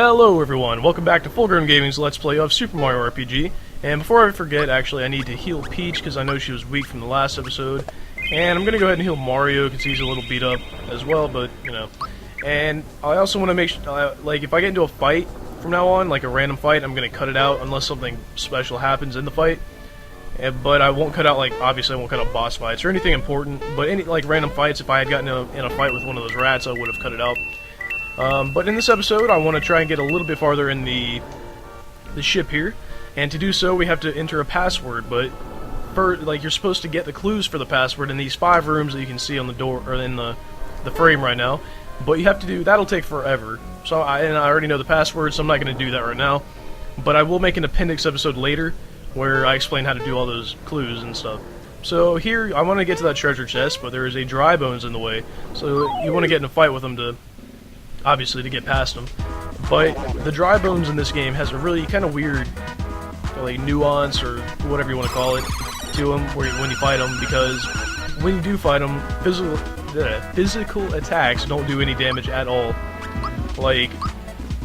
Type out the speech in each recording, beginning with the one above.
Hello everyone, welcome back to Full Grown Gaming's Let's Play of Super Mario RPG. And before I forget, actually, I need to heal Peach because I know she was weak from the last episode. And I'm gonna go ahead and heal Mario because he's a little beat up as well, but, you know. And I also want to make sure, like, if I get into a fight from now on, like a random fight, I'm gonna cut it out unless something special happens in the fight. But I won't cut out, like, obviously I won't cut out boss fights or anything important, but any, like, random fights, if I had gotten in a fight with one of those rats, I would have cut it out. But in this episode, I want to try and get a little bit farther in the ship here, and to do so, we have to enter a password. But like, you're supposed to get the clues for the password in these 5 rooms that you can see on the door or in the frame right now. But you have to do that'll take forever. So I already know the password, so I'm not going to do that right now. But I will make an appendix episode later where I explain how to do all those clues and stuff. So here, I want to get to that treasure chest, but there is a dry bones in the way. So you want to get in a fight with them to, obviously, to get past them. But the dry bones in this game has a really kind of weird, like, nuance or whatever you want to call it to them when you fight them, because when you do fight them, physical attacks don't do any damage at all. Like,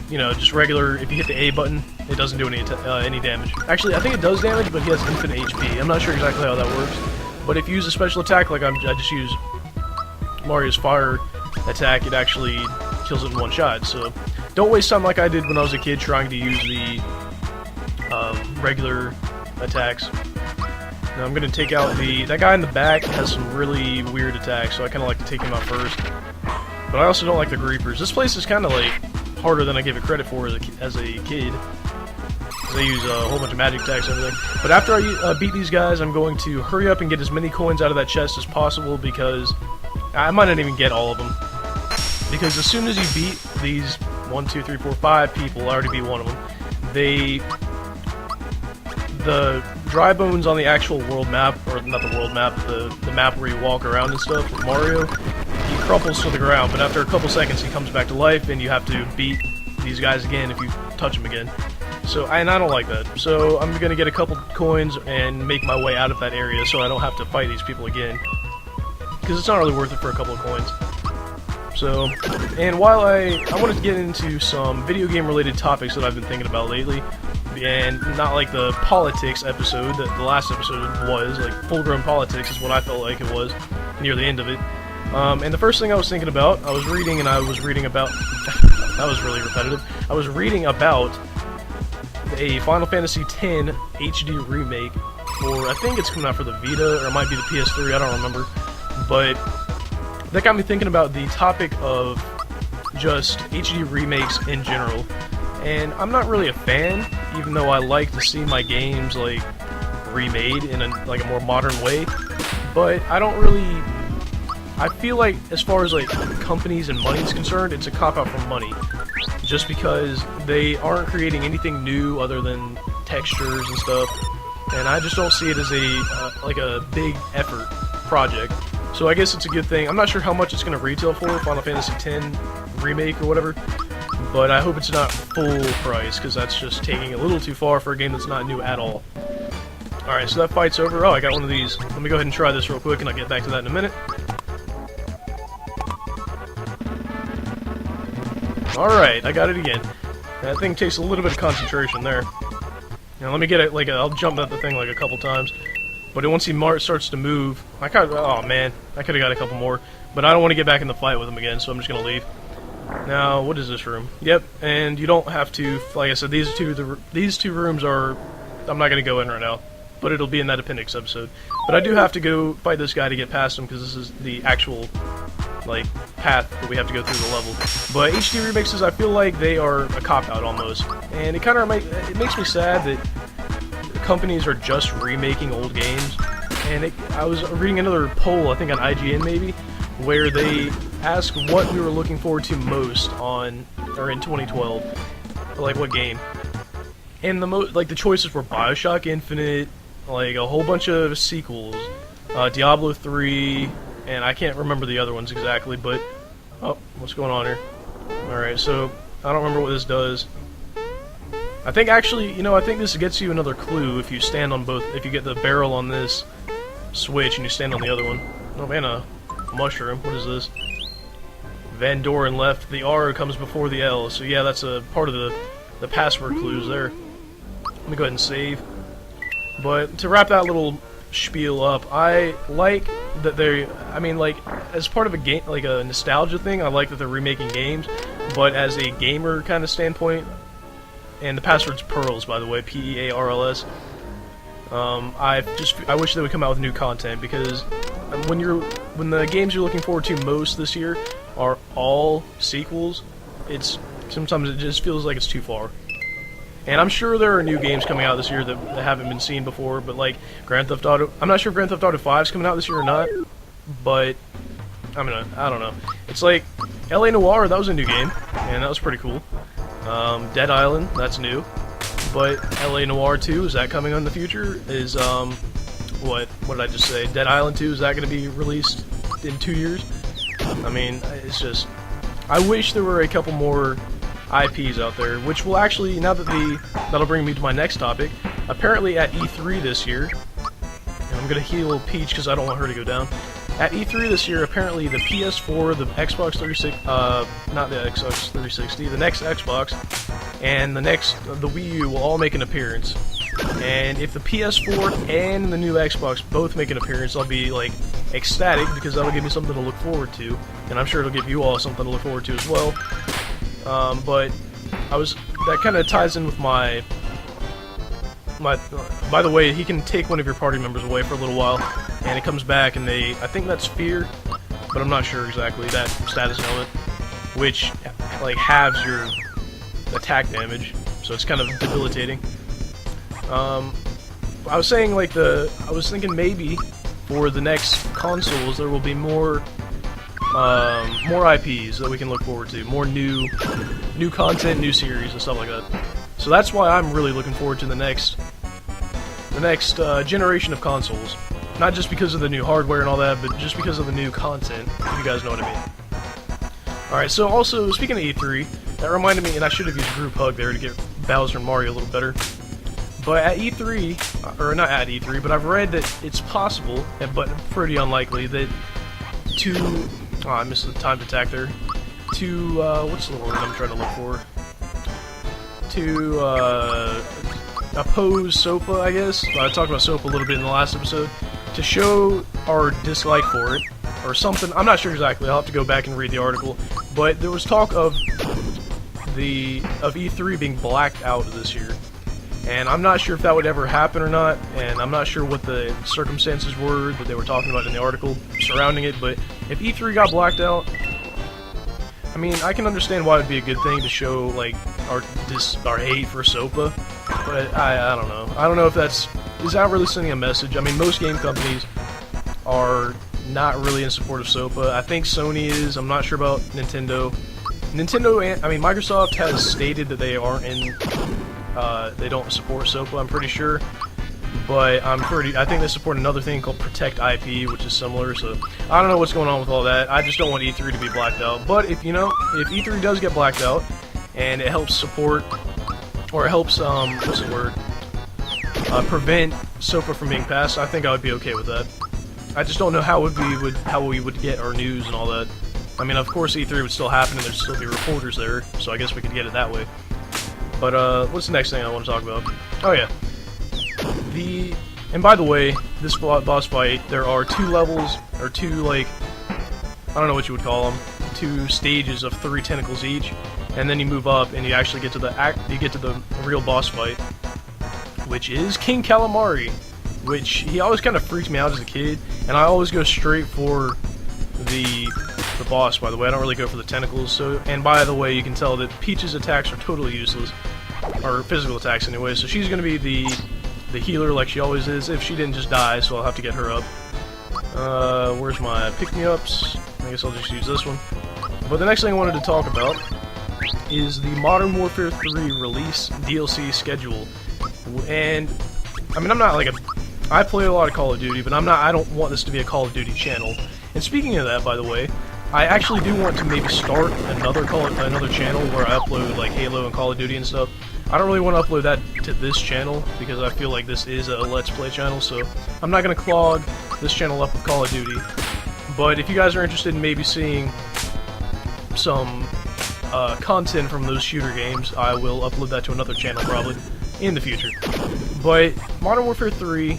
you know, just regular, if you hit the A button, it doesn't do any damage. Actually, I think it does damage, but he has infinite HP. I'm not sure exactly how that works. But if you use a special attack, like I just use Mario's fire attack, it actually kills it in one shot. So don't waste time like I did when I was a kid trying to use the regular attacks. Now I'm going to take out that guy in the back has some really weird attacks, so I kind of like to take him out first. But I also don't like the creepers. This place is kind of like harder than I give it credit for as a kid. They use a whole bunch of magic attacks and everything. But after I beat these guys, I'm going to hurry up and get as many coins out of that chest as possible, because I might not even get all of them. Because as soon as you beat these 1, 2, 3, 4, 5 people, I already beat one of them, the dry bones on the actual world map, or not the world map, the map where you walk around and stuff with Mario, he crumples to the ground, but after a couple seconds he comes back to life, and you have to beat these guys again if you touch them again. So, and I don't like that. So I'm going to get a couple coins and make my way out of that area so I don't have to fight these people again. Because it's not really worth it for a couple of coins. So, and while I wanted to get into some video game related topics that I've been thinking about lately, and not like the politics episode that the last episode was, like full-grown politics is what I felt like it was near the end of it. And the first thing I was thinking about, I was reading about, that was really repetitive, I was reading about a Final Fantasy X HD remake, or I think it's coming out for the Vita, or it might be the PS3, I don't remember, but that got me thinking about the topic of just HD remakes in general. And I'm not really a fan, even though I like to see my games, like, remade in a more modern way. But I don't really... I feel like, as far as, like, companies and money is concerned, it's a cop-out for money. Just because they aren't creating anything new other than textures and stuff. And I just don't see it as a big effort project. So I guess it's a good thing. I'm not sure how much it's going to retail for, Final Fantasy X remake or whatever. But I hope it's not full price, because that's just taking it a little too far for a game that's not new at all. Alright, so that fight's over. Oh, I got one of these. Let me go ahead and try this real quick, and I'll get back to that in a minute. Alright, I got it again. That thing takes a little bit of concentration there. Now let me get it, I'll jump at the thing like a couple times. But once he starts to move, oh man, I could've got a couple more. But I don't want to get back in the fight with him again, so I'm just gonna leave. Now, what is this room? Yep, and you don't have to, like I said, these two rooms are, I'm not going to go in right now, but it'll be in that appendix episode. But I do have to go fight this guy to get past him, because this is the actual, like, path that we have to go through the level. But HD remixes, I feel like they are a cop-out almost, and it makes me sad that companies are just remaking old games. And I was reading another poll, I think on IGN maybe, where they asked what we were looking forward to most in 2012, like what game, and the choices were BioShock Infinite, like a whole bunch of sequels, Diablo 3, and I can't remember the other ones exactly, but oh, what's going on here? Alright, so I don't remember what this does. I think actually, I think this gets you another clue if you stand on both, if you get the barrel on this switch and you stand on the other one. Oh man, a mushroom, what is this? Van Doren left. The R comes before the L. So yeah, that's a part of the password clues there. Let me go ahead and save. But to wrap that little spiel up, I like that they, I mean, like, as part of a game, like a nostalgia thing, I like that they're remaking games, but as a gamer kind of standpoint, and the password's Pearls, by the way, Pearls, I wish they would come out with new content, because when the games you're looking forward to most this year are all sequels, sometimes it just feels like it's too far. And I'm sure there are new games coming out this year that haven't been seen before, but like Grand Theft Auto, I'm not sure if Grand Theft Auto 5 is coming out this year or not, but I don't know. It's like LA Noire, that was a new game, and that was pretty cool. Dead Island, that's new. But LA Noire 2, is that coming in the future? Is, what did I just say? Dead Island 2, is that going to be released in 2 years? I mean, it's just, I wish there were a couple more IPs out there, which will actually, that'll bring me to my next topic. Apparently at E3 this year, and I'm going to heal Peach because I don't want her to go down. At E3 this year, apparently the PS4, the Xbox 360, not the Xbox 360, the next Xbox, and the Wii U will all make an appearance. And if the PS4 and the new Xbox both make an appearance, I'll be, like, ecstatic, because that'll give me something to look forward to, and I'm sure it'll give you all something to look forward to as well. But that kind of ties in with my, by the way, he can take one of your party members away for a little while, and it comes back, and I think that's Fear, but I'm not sure exactly, that status element, which, like, halves your attack damage, so it's kind of debilitating. I was saying, like, I was thinking maybe for the next consoles there will be more IPs that we can look forward to, more new content, new series, and stuff like that. So that's why I'm really looking forward to the next generation of consoles. Not just because of the new hardware and all that, but just because of the new content, if you guys know what I mean. Alright, so also, speaking of E3, that reminded me, and I should have used Group Hug there to get Bowser and Mario a little better. But at E3, or not at E3, but I've read that it's possible, but pretty unlikely, that oh, I missed the time attack there. What's the word I'm trying to look for? To oppose SOPA, I guess. I talked about SOPA a little bit in the last episode. To show our dislike for it, or something. I'm not sure exactly. I'll have to go back and read the article. But there was talk of E3 being blacked out this year. And I'm not sure if that would ever happen or not, and I'm not sure what the circumstances were that they were talking about in the article surrounding it, but if E3 got blacked out, I mean, I can understand why it would be a good thing to show, like, our hate for SOPA, but I don't know. I don't know if is that really sending a message? I mean, most game companies are not really in support of SOPA. I think Sony is. I'm not sure about Nintendo. Microsoft has stated that they aren't they don't support SOPA, I'm pretty sure. But I think they support another thing called Protect IP, which is similar, so I don't know what's going on with all that. I just don't want E3 to be blacked out. But if E3 does get blacked out, and it helps support, or it helps, prevent SOPA from being passed, I think I would be okay with that. I just don't know how we would get our news and all that. I mean, of course E3 would still happen and there'd still be reporters there, so I guess we could get it that way. But, what's the next thing I want to talk about? Oh yeah. And by the way, this boss fight, there are 2 levels, or 2, like, I don't know what you would call them, 2 stages of 3 tentacles each, and then you move up and you actually get to the real boss fight, which is King Calamari, which he always kind of freaked me out as a kid, and I always go straight for the boss, by the way. I don't really go for the tentacles, so, and by the way, you can tell that Peach's attacks are totally useless, or physical attacks anyway, so she's going to be the healer like she always is, if she didn't just die, so I'll have to get her up. Where's my pick-me-ups? I guess I'll just use this one. But the next thing I wanted to talk about is the Modern Warfare 3 release DLC schedule. And, I mean, I'm not like I play a lot of Call of Duty, but I don't want this to be a Call of Duty channel. And speaking of that, by the way, I actually do want to maybe start another channel where I upload, like, Halo and Call of Duty and stuff. I don't really want to upload that to this channel, because I feel like this is a Let's Play channel, so I'm not going to clog this channel up with Call of Duty. But if you guys are interested in maybe seeing some content from those shooter games, I will upload that to another channel probably in the future. But Modern Warfare 3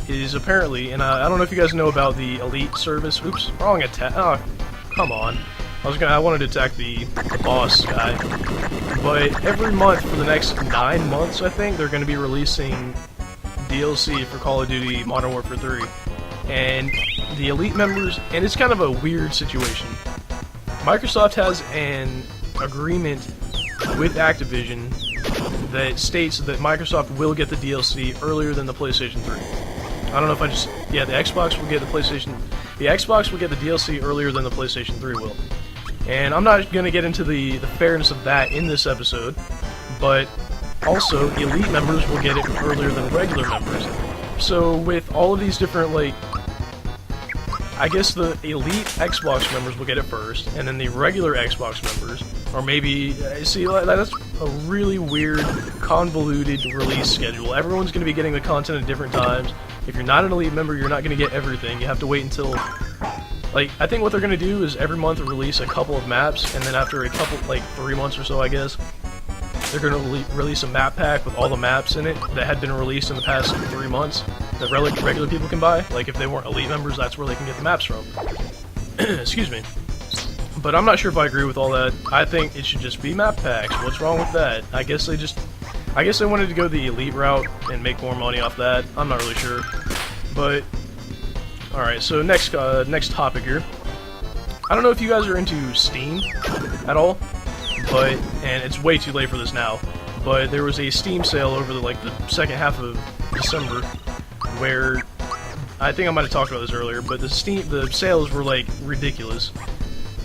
is apparently, and I don't know if you guys know about the Elite service. Oops, wrong attack. Oh, come on. I wanted to attack the boss guy. But every month for the next 9 months, I think, they're going to be releasing DLC for Call of Duty Modern Warfare 3. And the Elite members, and it's kind of a weird situation. Microsoft has an agreement with Activision that states that Microsoft will get the DLC earlier than the PlayStation 3. I don't know if I just... Yeah, the Xbox will get the PlayStation... The Xbox will get the DLC earlier than the PlayStation 3 will. And I'm not going to get into the fairness of that in this episode, but also Elite members will get it earlier than regular members. So with all of these different, like... I guess the Elite Xbox members will get it first, and then the regular Xbox members, or maybe, see, that's a really weird, convoluted release schedule. Everyone's going to be getting the content at different times. If you're not an Elite member, you're not going to get everything. You have to wait until, like, I think what they're going to do is every month release a couple of maps, and then after a couple, like, 3 months or so, I guess, they're going to release a map pack with all the maps in it that had been released in the past 3 months that regular people can buy. Like, if they weren't Elite members, that's where they can get the maps from. Excuse me. But I'm not sure if I agree with all that. I think it should just be map packs. What's wrong with that? I guess they wanted to go the Elite route and make more money off that. I'm not really sure. But, alright, so next topic here. I don't know if you guys are into Steam at all. But, and it's way too late for this now, but there was a Steam sale over the second half of December, where, I think I might have talked about this earlier, but the sales were like ridiculous,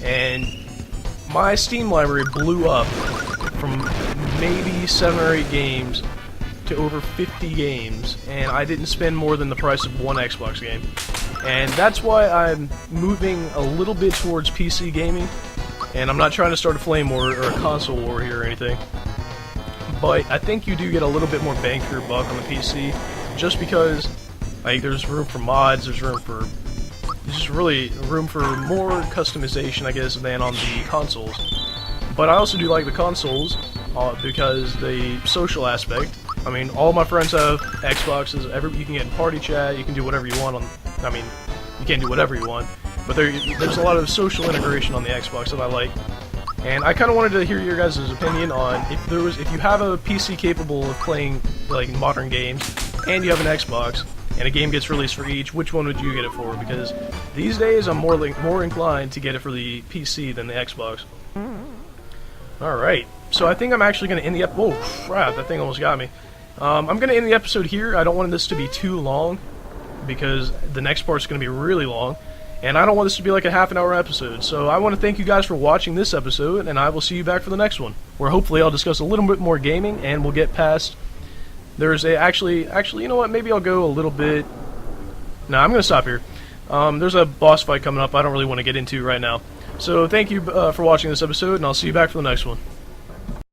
and my Steam library blew up from maybe 7 or 8 games to over 50 games, and I didn't spend more than the price of one Xbox game, and that's why I'm moving a little bit towards PC gaming. And I'm not trying to start a flame war or a console war here or anything, but I think you do get a little bit more bang for your buck on the PC, just because like there's room for mods, there's just really room for more customization, I guess, than on the consoles. But I also do like the consoles because the social aspect. I mean, all my friends have Xboxes. You can get in party chat. You can do whatever you want on. I mean, you can't do whatever you want. But there's a lot of social integration on the Xbox that I like, and I kind of wanted to hear your guys' opinion on if you have a PC capable of playing like modern games, and you have an Xbox, and a game gets released for each, which one would you get it for? Because these days I'm more inclined to get it for the PC than the Xbox. All right, so I think I'm actually going to end the episode. Whoa, crap! That thing almost got me. I'm going to end the episode here. I don't want this to be too long, because the next part's going to be really long. And I don't want this to be like a half-an-hour episode, so I want to thank you guys for watching this episode, and I will see you back for the next one, where hopefully I'll discuss a little bit more gaming, and we'll get past... Actually, you know what, maybe I'll go a little bit... No, I'm going to stop here. There's a boss fight coming up I don't really want to get into right now. So thank you for watching this episode, and I'll see you back for the next one.